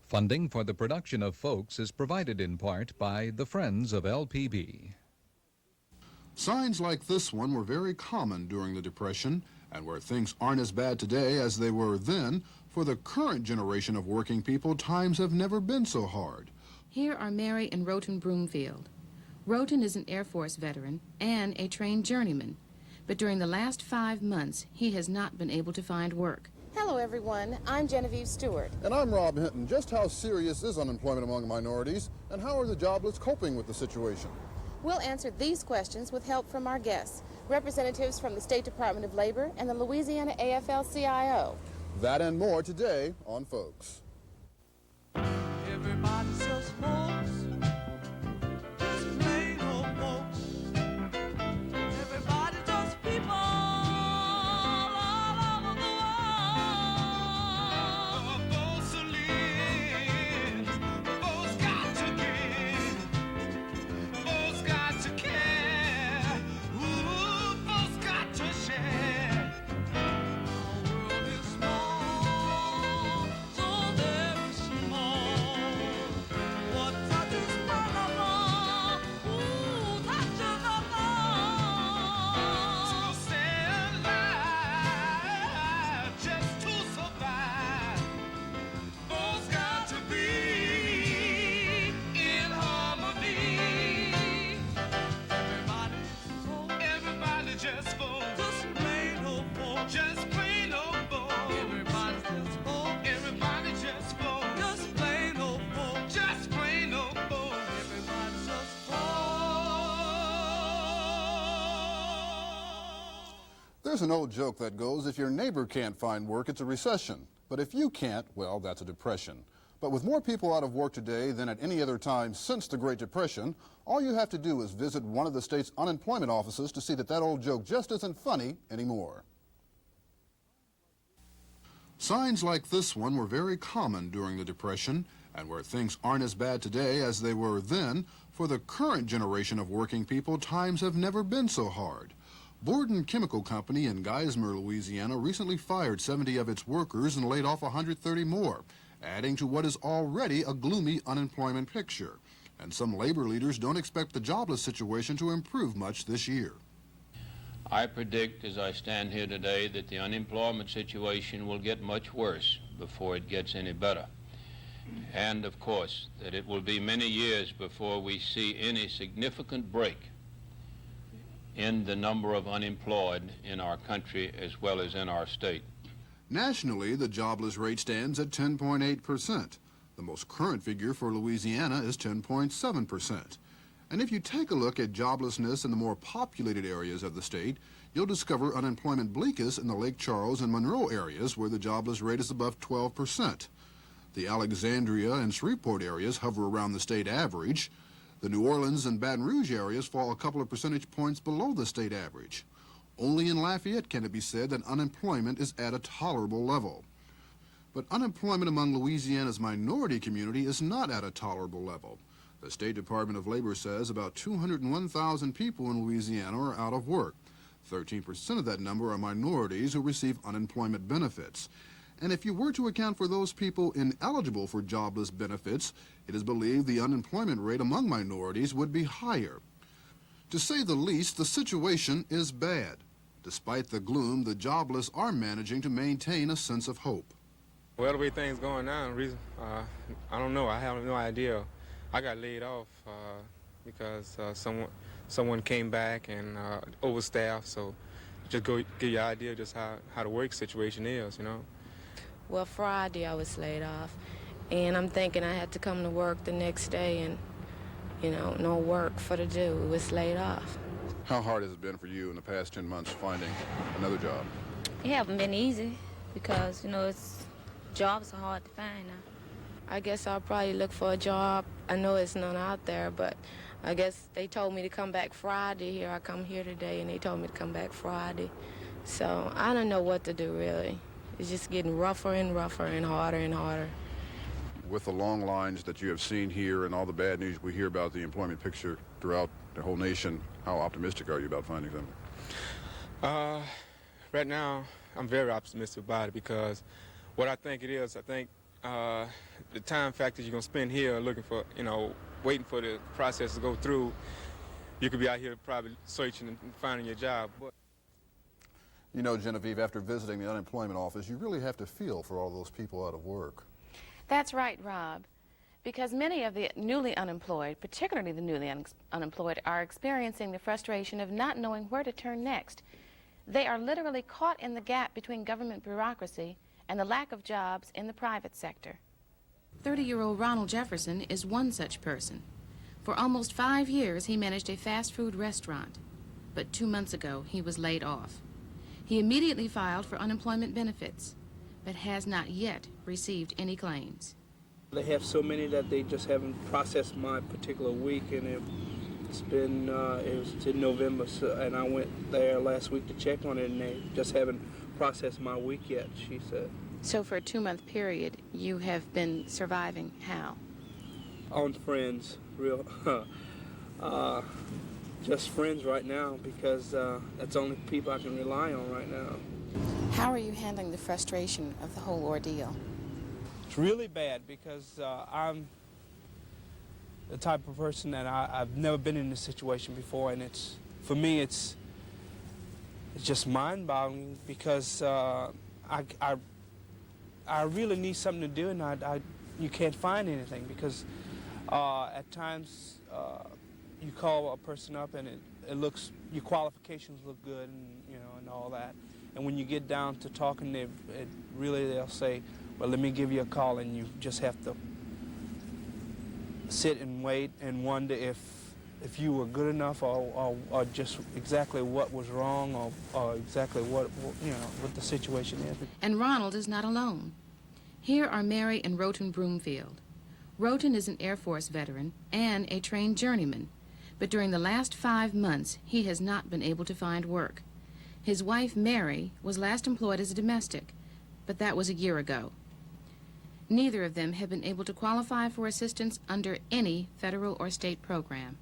Funding for the production of Folks is provided in part by the Friends of LPB. Signs like this one were very common during the Depression, and where things aren't as bad today as they were then, for the current generation of working people, times have never been so hard. Here are Mary and Rooten Broomfield. Rooten is an Air Force veteran and a trained journeyman, but during the last 5 months, he has not been able to find work. Hello, everyone. I'm Genevieve Stewart. And I'm Rob Hinton. Just how serious is unemployment among minorities, and how are the jobless coping with the situation? We'll answer these questions with help from our guests, representatives from the State Department of Labor and the Louisiana AFL-CIO. That and more today on Folks. Everybody says folks, just plain old folks. Everybody just people all over the world. Folks to live, folks got to give, folks got to care, ooh, folks got to share. Our world is small, so very small. What touches one of all, ooh, touches us all. To stay alive, just to survive, folks got to be in harmony. Everybody just folks, just plain old folks, just plain old folks. Everybody just folks, everybody just folks, just plain old folks, just plain old folks. Everybody just folks. There's an old joke that goes, if your neighbor can't find work, it's a recession. But if you can't, well, that's a depression. But with more people out of work today than at any other time since the Great Depression, all you have to do is visit one of the state's unemployment offices to see that that old joke just isn't funny anymore. Signs like this one were very common during the Depression, and where things aren't as bad today as they were then, for the current generation of working people, times have never been so hard. Borden Chemical Company in Geismar, Louisiana, recently fired 70 of its workers and laid off 130 more, adding to what is already a gloomy unemployment picture. And some labor leaders don't expect the jobless situation to improve much this year. I predict, as I stand here today, that the unemployment situation will get much worse before it gets any better. And, of course, that it will be many years before we see any significant break in the number of unemployed in our country as well as in our state. Nationally, the jobless rate stands at 10.8%. The most current figure for Louisiana is 10.7%. And if you take a look at joblessness in the more populated areas of the state, you'll discover unemployment bleakest in the Lake Charles and Monroe areas, where the jobless rate is above 12%. The Alexandria and Shreveport areas hover around the state average. The New Orleans and Baton Rouge areas fall a couple of percentage points below the state average. Only in Lafayette can it be said that unemployment is at a tolerable level. But unemployment among Louisiana's minority community is not at a tolerable level. The State Department of Labor says about 201,000 people in Louisiana are out of work. 13% of that number are minorities who receive unemployment benefits. And if you were to account for those people ineligible for jobless benefits, it is believed the unemployment rate among minorities would be higher. To say the least, the situation is bad. Despite the gloom, the jobless are managing to maintain a sense of hope. Well, the way things going now, I don't know. I have no idea. I got laid off because someone came back and overstaffed. So just go get your idea of just how the work situation is, you know. Well, Friday I was laid off, and I'm thinking I had to come to work the next day, and you know, no work for to do. It was laid off. How hard has it been for you in the past 10 months finding another job? It haven't been easy because, you know, jobs are hard to find now. I guess I'll probably look for a job. I know it's none out there, but I guess they told me to come back Friday here. I come here today, and they told me to come back Friday. So I don't know what to do, really. It's just getting rougher and rougher and harder and harder. With the long lines that you have seen here and all the bad news we hear about the employment picture throughout the whole nation, how optimistic are you about finding something? Right now, I'm very optimistic about it because what I think it is, I think The time factors you're going to spend here looking for, waiting for the process to go through, you could be out here probably searching and finding your job. But You know, Genevieve, after visiting the unemployment office, you really have to feel for all those people out of work. That's right, Rob. Because many of the newly unemployed, particularly the newly unemployed, are experiencing the frustration of not knowing where to turn next. They are literally caught in the gap between government bureaucracy and the lack of jobs in the private sector. 30-year-old Ronald Jefferson is one such person. For almost 5 years, he managed a fast food restaurant. But 2 months ago, he was laid off. He immediately filed for unemployment benefits, but has not yet received any claims. They have so many that they just haven't processed my particular week, and it's been, it was in November, and I went there last week to check on it, and they just haven't processed my week yet, she said. So for a 2-month period, you have been surviving how? On friends, just friends right now, because that's the only people I can rely on right now. How are you handling the frustration of the whole ordeal? It's really bad because I'm the type of person that I've never been in this situation before, and for me it's just mind-boggling because I really need something to do, and you can't find anything because at times you call a person up and it looks, your qualifications look good, and all that, and when you get down to talking, they'll say, well, let me give you a call, and you just have to sit and wait and wonder if you were good enough or just exactly what was wrong or exactly what the situation is. And Ronald is not alone. Here are Mary and Rooten Broomfield. Rooten is an Air Force veteran and a trained journeyman, but during the last 5 months, he has not been able to find work. His wife, Mary, was last employed as a domestic, but that was a year ago. Neither of them have been able to qualify for assistance under any federal or state program.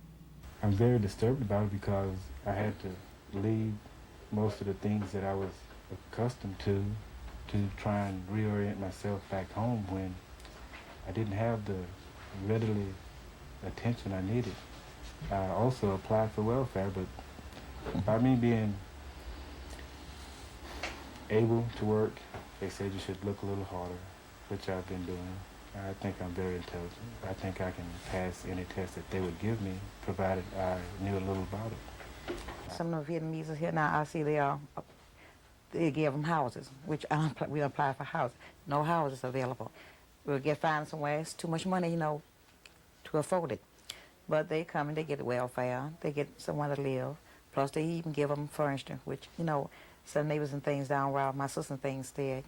I'm very disturbed about it because I had to leave most of the things that I was accustomed to try and reorient myself back home when I didn't have the readily attention I needed. I also applied for welfare, but by me being able to work, they said you should look a little harder, which I've been doing. I think I'm very intelligent. I think I can pass any test that they would give me, provided I knew a little about it. Some of the Vietnamese are here now. I see they give them houses, which we apply for houses. No houses available. We'll find somewhere. It's too much money, to afford it. But they come and they get welfare. They get somewhere to live. Plus, they even give them furniture, which, some neighbors and things down around my sister and things, they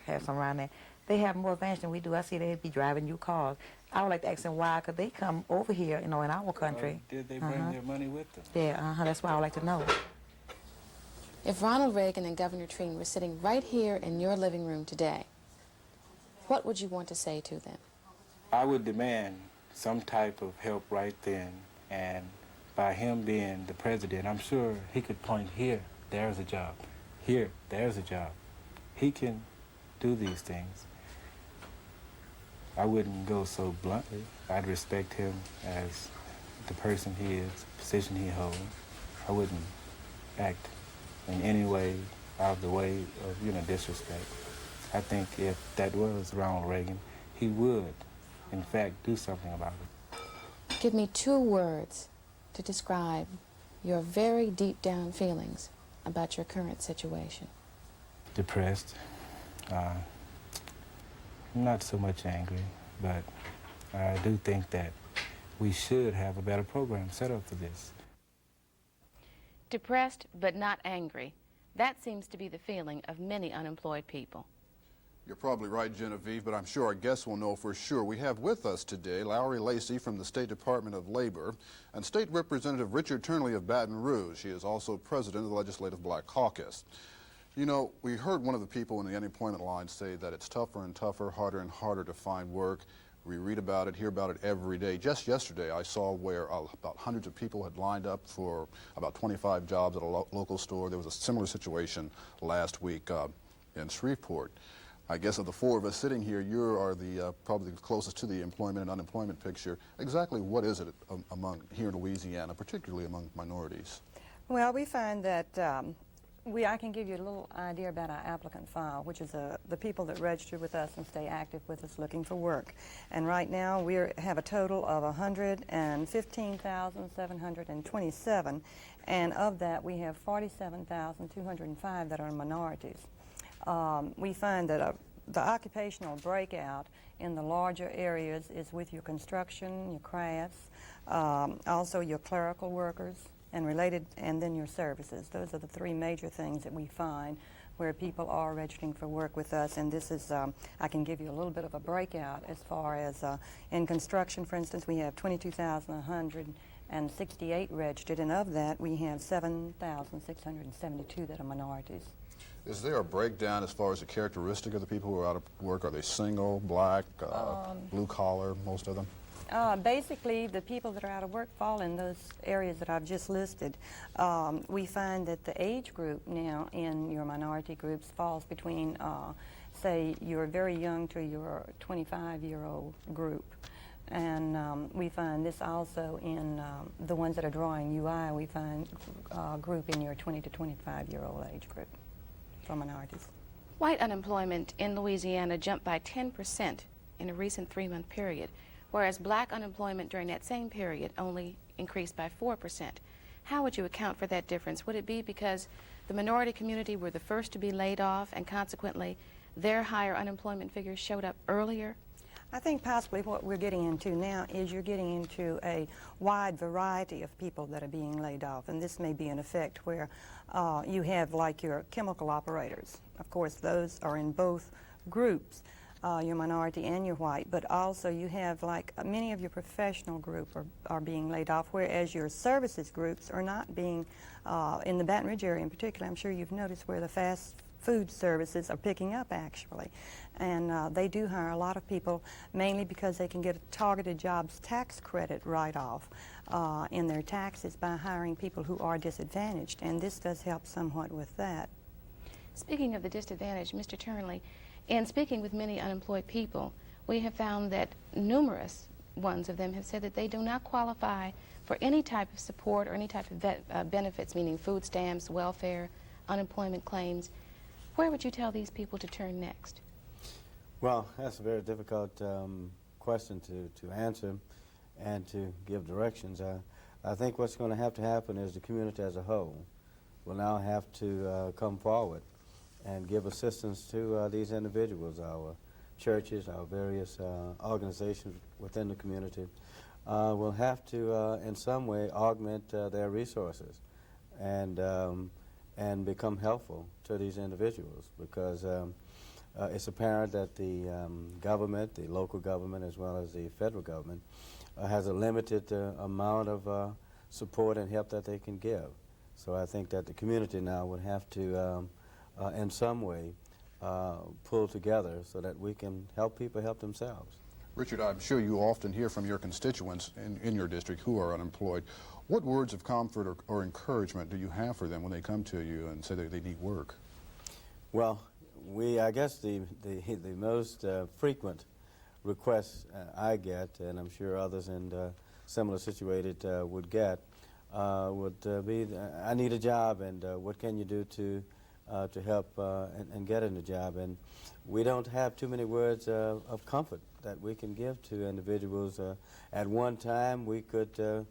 have some around there. They have more advantage than we do. I see they'd be driving new cars. I would like to ask them why, because they come over here, in our country. Did they bring their money with them? Yeah, that's why I would like to know. If Ronald Reagan and Governor Treen were sitting right here in your living room today, what would you want to say to them? I would demand some type of help right then, and by him being the president, I'm sure he could point here, there's a job. Here, there's a job. He can do these things. I wouldn't go so bluntly. I'd respect him as the person he is, the position he holds. I wouldn't act in any way out of the way of, disrespect. I think if that was Ronald Reagan, he would, in fact, do something about it. Give me 2 words to describe your very deep down feelings about your current situation. Depressed. Not so much angry, but I do think that we should have a better program set up for this. Depressed but not angry. That seems to be the feeling of many unemployed people. You're probably right, Genevieve, but I'm sure our guests will know for sure. We have with us today Lowry Lacy from the State Department of Labor and State Representative Richard Turnley of Baton Rouge. He is also president of the Legislative Black Caucus. We heard one of the people in the unemployment line say that it's tougher and tougher, harder and harder to find work. We read about it, hear about it every day. Just yesterday, I saw where about hundreds of people had lined up for about 25 jobs at a local store. There was a similar situation last week in Shreveport. I guess of the four of us sitting here, you are the probably the closest to the employment and unemployment picture. Exactly what is it among here in Louisiana, particularly among minorities? Well, we find that I can give you a little idea about our applicant file, which is the people that register with us and stay active with us looking for work. And right now we have a total of 115,727, and of that we have 47,205 that are minorities. We find that the occupational breakout in the larger areas is with your construction, your crafts, also your clerical workers, and related, and then your services. Those are the three major things that we find where people are registering for work with us. And this is, I can give you a little bit of a breakout as far as in construction, for instance, we have 22,168 registered, and of that we have 7,672 that are minorities. Is there a breakdown as far as the characteristic of the people who are out of work? Are they single, black, blue collar, most of them? Basically, the people that are out of work fall in those areas that I've just listed. We find that the age group now in your minority groups falls between, say, your very young to your 25-year-old group. And we find this also in the ones that are drawing UI, we find a group in your 20 to 25-year-old age group for minorities. White unemployment in Louisiana jumped by 10% in a recent 3-month period, whereas black unemployment during that same period only increased by 4%. How would you account for that difference? Would it be because the minority community were the first to be laid off and consequently their higher unemployment figures showed up earlier? I think possibly what we're getting into now is you're getting into a wide variety of people that are being laid off, and this may be an effect where you have like your chemical operators. Of course, those are in both groups, your minority and your white, but also you have like many of your professional group are being laid off, whereas your services groups are not being, in the Baton Rouge area in particular, I'm sure you've noticed where the fast food services are picking up actually. And they do hire a lot of people mainly because they can get a targeted jobs tax credit write-off in their taxes by hiring people who are disadvantaged, and this does help somewhat with that. Speaking of the disadvantaged, Mr. Turnley, in speaking with many unemployed people, we have found that numerous ones of them have said that they do not qualify for any type of support or any type of benefits, meaning food stamps, welfare, unemployment claims. Where would you tell these people to turn next? Well, that's a very difficult question to answer and to give directions. I think what's going to happen is the community as a whole will now have to come forward and give assistance to these individuals. Our churches, our various organizations within the community will have to in some way augment their resources and become helpful to these individuals, because it's apparent that the government, the local government as well as the federal government, has a limited amount of support and help that they can give. So I think that the community now would have to in some way pull together so that we can help people help themselves. Richard, I'm sure you often hear from your constituents in your district who are unemployed. What words of comfort or encouragement do you have for them when they come to you and say that they need work? Well, I guess the most frequent requests I get, and I'm sure others in similar situated would get, would be, I need a job, and what can you do to help and get in the job? And we don't have too many words of comfort that we can give to individuals. At one time, we could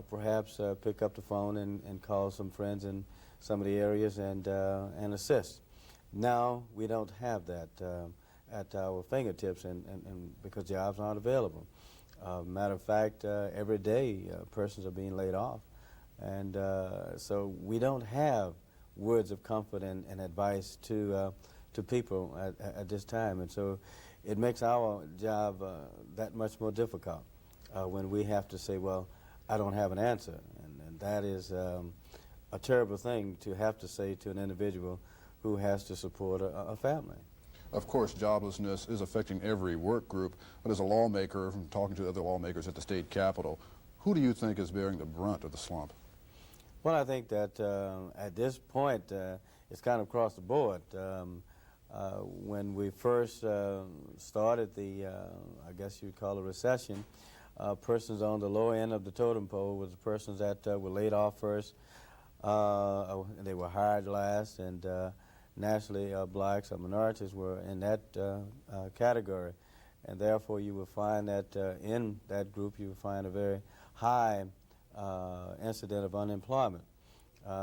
perhaps pick up the phone and call some friends in some of the areas and assist. Now we don't have that at our fingertips, and because jobs aren't available. Matter of fact, every day persons are being laid off, and so we don't have words of comfort and advice to people at this time, and so it makes our job that much more difficult when we have to say, well, I don't have an answer, and that is a terrible thing to have to say to an individual who has to support a family. Of course, joblessness is affecting every work group, but as a lawmaker, from talking to other lawmakers at the state capitol, who do you think is bearing the brunt of the slump? Well, I think that at this point, it's kind of across the board. when we first started the, I guess you'd call it recession, persons on the lower end of the totem pole was the persons that were laid off first. They were hired last, and nationally blacks or minorities were in that category. And therefore you will find that in that group you will find a very high incident of unemployment.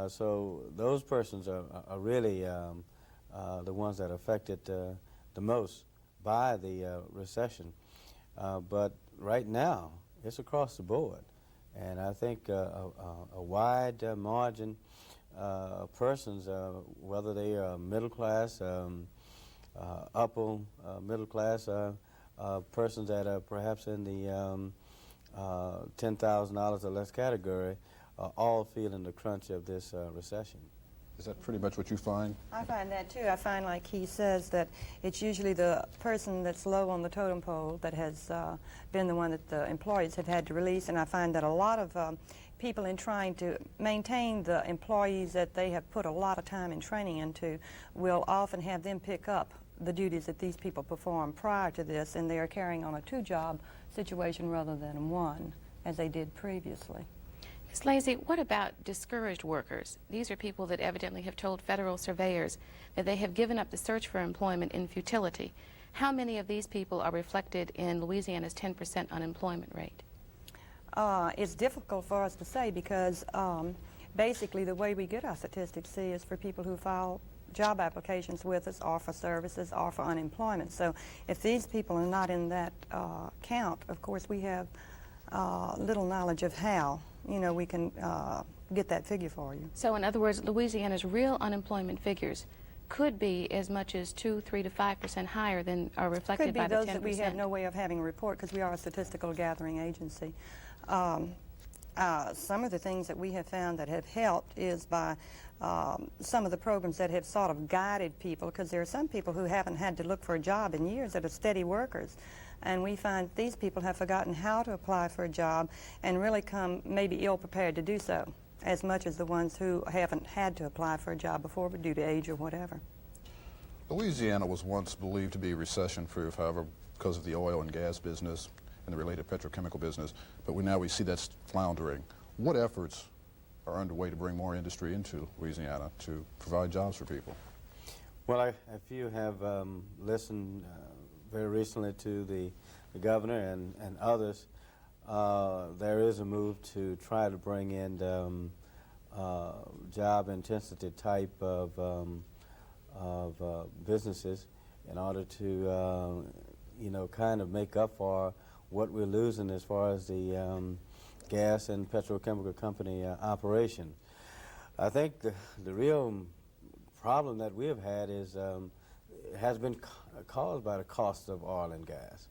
So those persons are really the ones that are affected the most by the recession. But right now, it's across the board. And I think a wide margin of persons, whether they are middle class, upper middle class, persons that are perhaps in the $10,000 or less category, all feeling the crunch of this recession. Is that pretty much what you find? I find that too. I find, like he says, that it's usually the person that's low on the totem pole that has been the one that the employees have had to release, and I find that a lot of people, in trying to maintain the employees that they have put a lot of time and training into, will often have them pick up the duties that these people performed prior to this, and they are carrying on a two-job situation rather than one, as they did previously. Ms. Lacy, what about discouraged workers? These are people that evidently have told federal surveyors that they have given up the search for employment in futility. How many of these people are reflected in Louisiana's 10% unemployment rate? It's difficult for us to say because basically the way we get our statistics is for people who file job applications with us, or for services, or for unemployment. So if these people are not in that count, of course we have little knowledge of how we can get that figure for you. So in other words, Louisiana's real unemployment figures could be as much as 2, 3 to 5% higher than are reflected by the 10%. Could be those that we have no way of having a report because we are a statistical gathering agency. Some of the things that we have found that have helped is by some of the programs that have sort of guided people, because there are some people who haven't had to look for a job in years that are steady workers. And we find these people have forgotten how to apply for a job and really come maybe ill-prepared to do so, as much as the ones who haven't had to apply for a job before, but due to age or whatever. Louisiana was once believed to be recession-proof, however, because of the oil and gas business and the related petrochemical business, but now we see that's floundering. What efforts are underway to bring more industry into Louisiana to provide jobs for people? Well, if you have listened very recently to the governor and others, there is a move to try to bring in job intensity type of businesses in order to kind of make up for what we're losing as far as the gas and petrochemical company operation. I think the real problem that we have had is has been caused by the cost of oil and gas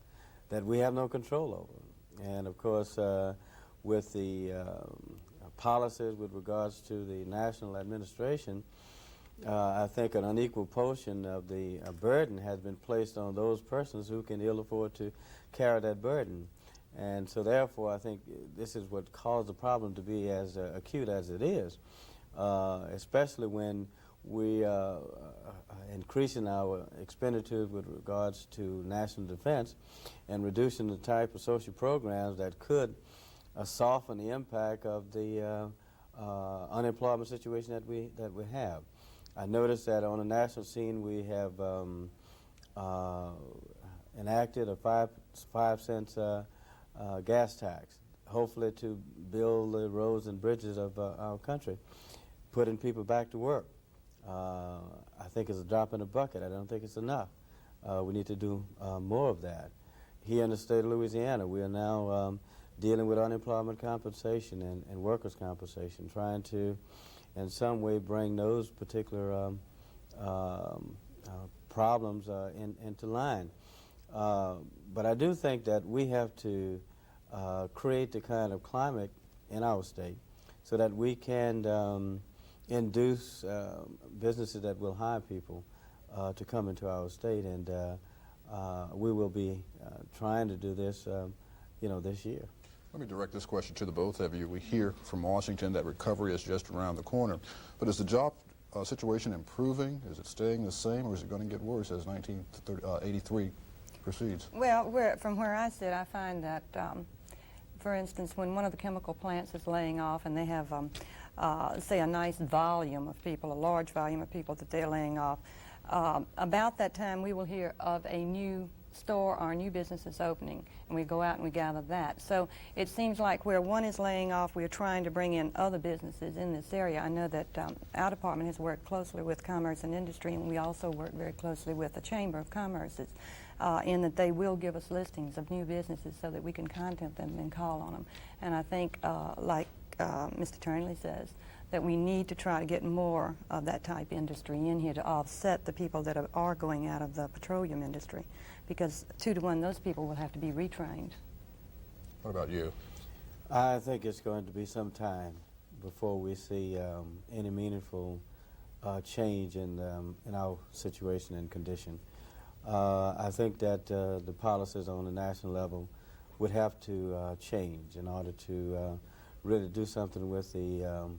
that we have no control over. And of course, with the policies with regards to the national administration, I think an unequal portion of the burden has been placed on those persons who can ill afford to carry that burden. And so therefore, I think this is what caused the problem to be as acute as it is, especially when we are increasing our expenditures with regards to national defense and reducing the type of social programs that could soften the impact of the unemployment situation that we have. I noticed that on the national scene we have enacted a 5 cents gas tax, hopefully to build the roads and bridges of our country, putting people back to work. I think it's a drop in the bucket. I don't think it's enough. We need to do more of that. Here in the state of Louisiana, we are now dealing with unemployment compensation and workers' compensation, trying to in some way bring those particular problems into line. But I do think that we have to create the kind of climate in our state so that we can induce businesses that will hire people to come into our state, and we will be trying to do this, this year. Let me direct this question to the both of you. We hear from Washington that recovery is just around the corner, but as the job situation improving? Is it staying the same, or is it going to get worse as 1983 proceeds? Well, from where I sit, I find that, for instance, when one of the chemical plants is laying off and they have, say, a nice volume of people, a large volume of people that they're laying off, about that time we will hear of a new store or new businesses opening, and we go out and we gather that. So it seems like where one is laying off, we're trying to bring in other businesses in this area. I know that our department has worked closely with Commerce and Industry, and we also work very closely with the Chamber of Commerce's, in that they will give us listings of new businesses so that we can contact them and call on them. And I think, like Mr. Turnley says, that we need to try to get more of that type industry in here to offset the people that are going out of the petroleum industry, because 2 to 1, those people will have to be retrained. What about you? I think it's going to be some time before we see any meaningful change in our situation and condition. I think that the policies on the national level would have to change in order to really do something with the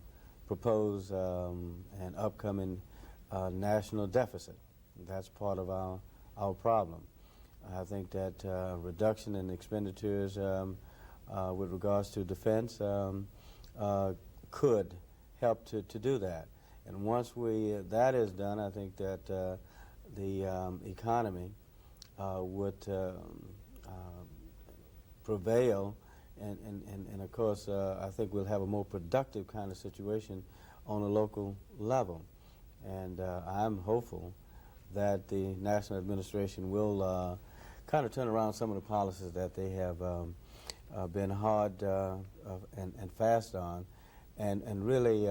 proposed and upcoming national deficit. That's part of our problem. I think that reduction in expenditures with regards to defense could help to do that. And once that is done, I think that the economy would prevail, and of course I think we'll have a more productive kind of situation on a local level. And I'm hopeful that the national administration will kind of turn around some of the policies that they have been hard and fast on, and really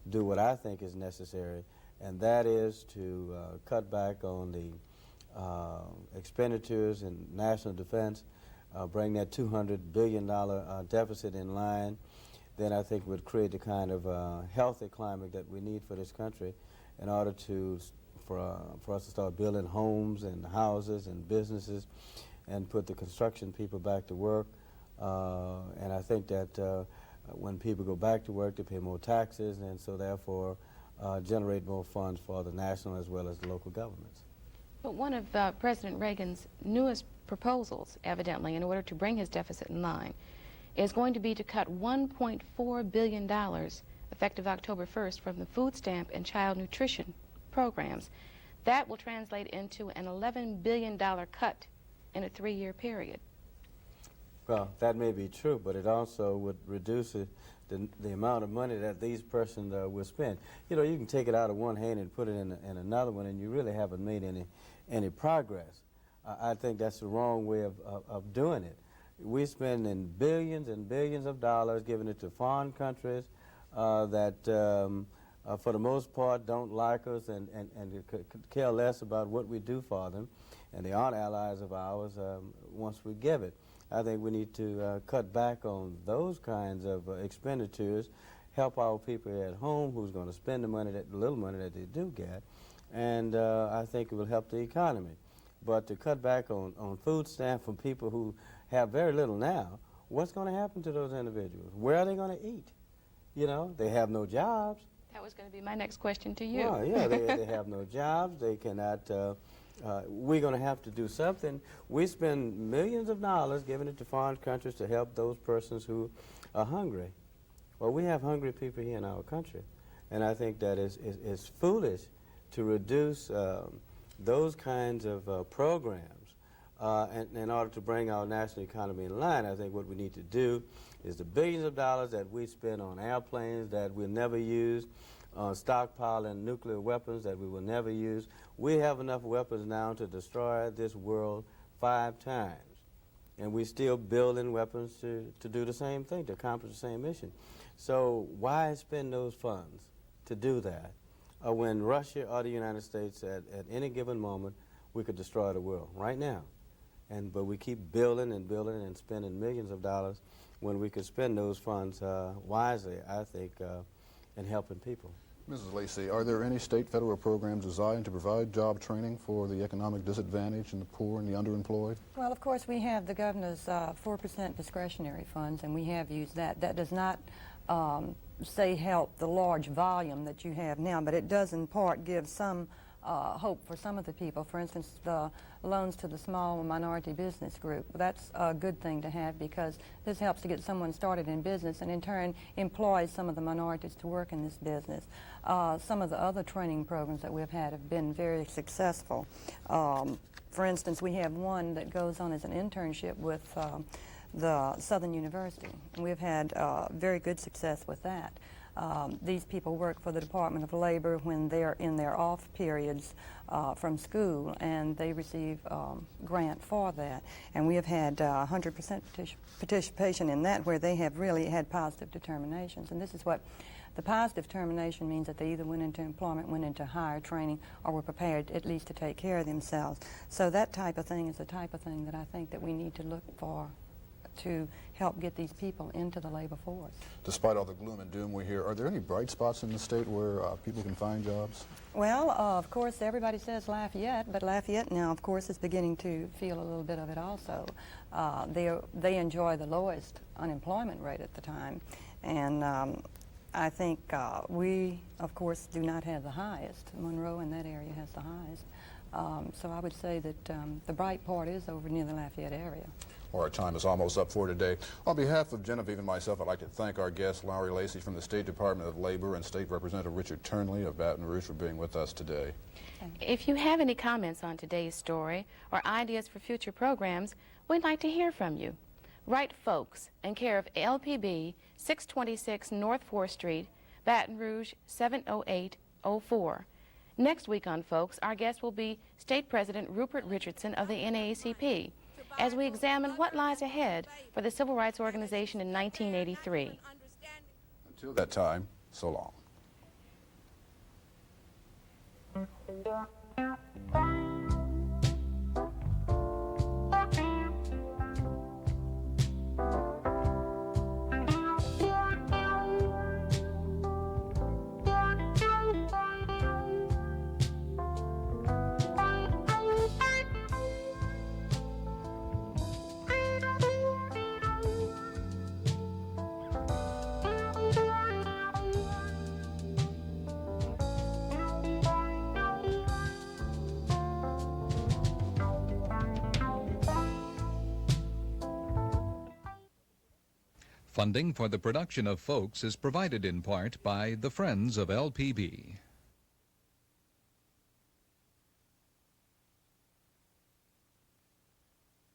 do what I think is necessary, and that is to cut back on the expenditures in national defense, bring that $200 billion deficit in line. Then I think would create the kind of healthy climate that we need for this country in order for us to start building homes and houses and businesses and put the construction people back to work. And I think that when people go back to work, they pay more taxes, and so therefore generate more funds for the national as well as the local governments. But one of President Reagan's newest proposals, evidently, in order to bring his deficit in line, is going to be to cut $1.4 billion effective October 1st from the food stamp and child nutrition programs. That will translate into an $11 billion cut in a 3-year period. Well, that may be true, but it also would reduce the amount of money that these persons will spend. You know, you can take it out of one hand and put it in another one, and you really haven't made any progress. I think that's the wrong way of doing it. We're spending billions and billions of dollars, giving it to foreign countries that for the most part don't like us and could care less about what we do for them, and they aren't allies of ours once we give it. I think we need to cut back on those kinds of expenditures, help our people at home who's going to spend the money, the little money that they do get, and I think it will help the economy. But to cut back on food stamps from people who have very little now, what's going to happen to those individuals? Where are they going to eat? You know, they have no jobs. That was going to be my next question to you. Well, yeah, they have no jobs. They cannot, we're going to have to do something. We spend millions of dollars giving it to foreign countries to help those persons who are hungry. Well, we have hungry people here in our country, and I think that is foolish to reduce those kinds of programs in order to bring our national economy in line. I think what we need to do is the billions of dollars that we spend on airplanes that we'll never use, on stockpiling nuclear weapons that we will never use. We have enough weapons now to destroy this world 5 times. And we're still building weapons to do the same thing, to accomplish the same mission. So why spend those funds to do that when Russia or the United States at any given moment we could destroy the world right now? But we keep building and building and spending millions of dollars when we could spend those funds wisely, I think, in helping people. Mrs. Lacy, are there any state federal programs designed to provide job training for the economic disadvantaged and the poor and the underemployed? Well, of course, we have the governor's 4% discretionary funds, and we have used that. That does not say help the large volume that you have now, but it does in part give some hope for some of the people. For instance, the loans to the small minority business group. That's a good thing to have because this helps to get someone started in business and in turn employs some of the minorities to work in this business. Some of the other training programs that we've had have been very successful. For instance, we have one that goes on as an internship with the Southern University. We've had very good success with that. These people work for the Department of Labor when they're in their off periods from school, and they receive grant for that. And we have had 100% participation in that, where they have really had positive determinations. And this is what the positive determination means, that they either went into employment, went into higher training, or were prepared at least to take care of themselves. So that type of thing is the type of thing that I think that we need to look for to help get these people into the labor force. Despite all the gloom and doom we hear, are there any bright spots in the state where people can find jobs? Well, of course, everybody says Lafayette, but Lafayette now, of course, is beginning to feel a little bit of it also. They enjoy the lowest unemployment rate at the time, and I think we, of course, do not have the highest. Monroe in that area has the highest. So I would say that the bright part is over near the Lafayette area. Well, our time is almost up for today. On behalf of Genevieve and myself, I'd like to thank our guest, Lowry Lacy from the State Department of Labor, and State Representative Richard Turnley of Baton Rouge for being with us today. If you have any comments on today's story or ideas for future programs, we'd like to hear from you. Write Folks in care of LPB 626 North 4th Street, Baton Rouge 70804. Next week on Folks, our guest will be State President Rupert Richardson of the NAACP, as we examine what lies ahead for the civil rights organization in 1983. Until that time, so long. Funding for the production of Folks is provided in part by the Friends of LPB.